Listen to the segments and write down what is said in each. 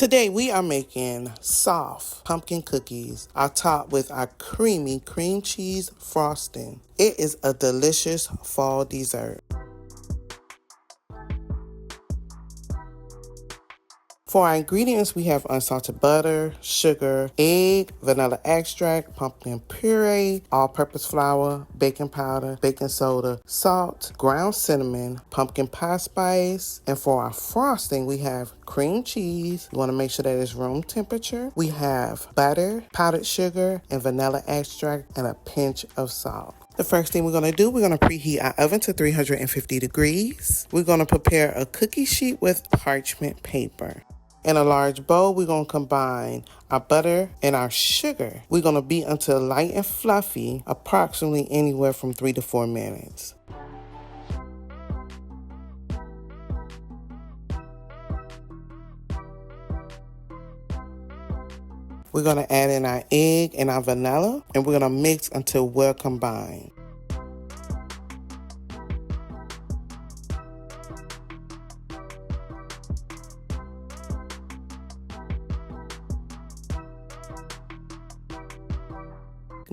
Today we are making soft pumpkin cookies. I top with our creamy cream cheese frosting. It is a delicious fall dessert. For our ingredients, we have unsalted butter, sugar, egg, vanilla extract, pumpkin puree, all-purpose flour, baking powder, baking soda, salt, ground cinnamon, pumpkin pie spice. And for our frosting, we have cream cheese. You want to make sure that it's room temperature. We have butter, powdered sugar, and vanilla extract, and a pinch of salt. The first thing we're going to do, we're going to preheat our oven to 350 degrees. We're going to prepare a cookie sheet with parchment paper. In a large bowl, we're going to combine our butter and our sugar. We're going to beat until light and fluffy, approximately anywhere from 3 to 4 minutes. We're going to add in our egg and our vanilla, and we're going to mix until well combined.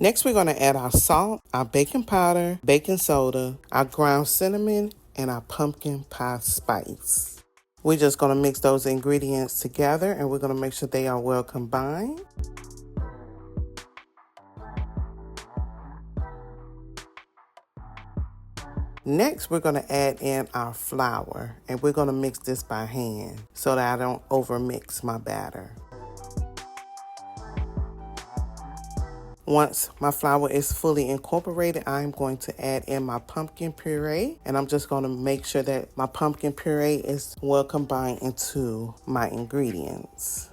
Next, we're going to add our salt, our baking powder, baking soda, our ground cinnamon, and our pumpkin pie spice. We're just going to mix those ingredients together, and we're going to make sure they are well combined. Next, we're going to add in our flour, and we're going to mix this by hand so that I don't overmix my batter. Once my flour is fully incorporated, I'm going to add in my pumpkin puree, and I'm just going to make sure that my pumpkin puree is well combined into my ingredients.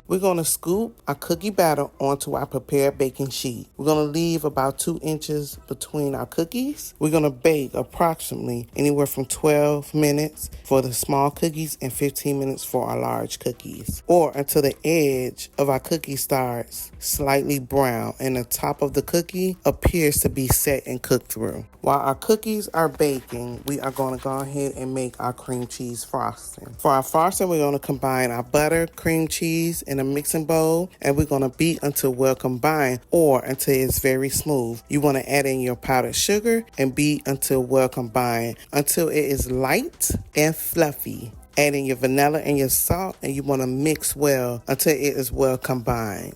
We're going to scoop our cookie batter onto our prepared baking sheet. We're going to leave about 2 inches between our cookies. We're going to bake approximately anywhere from 12 minutes for the small cookies and 15 minutes for our large cookies, or until the edge of our cookie starts slightly brown and the top of the cookie appears to be set and cooked through. While our cookies are baking, we are going to go ahead and make our cream cheese frosting. For our frosting, we're going to combine our butter, cream cheese in a mixing bowl, and we're going to beat until well combined or until it's very smooth. You want to add in your powdered sugar and beat until well combined until it is light and fluffy. Add in your vanilla and your salt, and you want to mix well until it is well combined.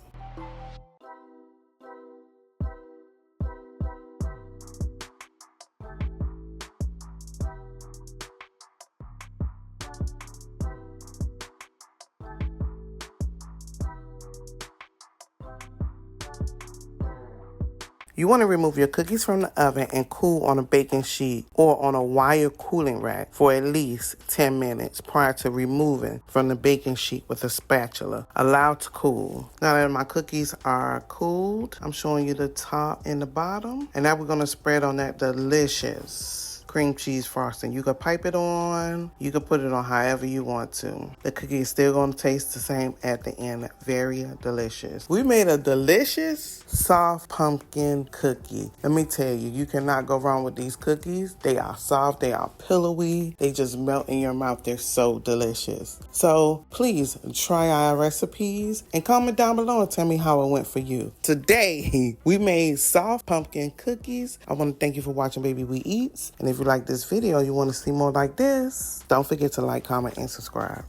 You want to remove your cookies from the oven and cool on a baking sheet or on a wire cooling rack for at least 10 minutes prior to removing from the baking sheet with a spatula. Allow to cool. Now that my cookies are cooled, I'm showing you the top and the bottom. And now we're going to spread on that delicious cream cheese frosting. You can pipe it on, you can put it on however you want to. The cookie is still going to taste the same at the end. Very delicious. We made a delicious soft pumpkin cookie. Let me tell you, you cannot go wrong with these cookies. They are soft, they are pillowy, they just melt in your mouth. They're so delicious. So please try our recipes and comment down below and tell me how it went for you. Today, we made soft pumpkin cookies. I want to thank you for watching Baby We Eats. And if you like this video, you want to see more like this, don't forget to like, comment, and subscribe.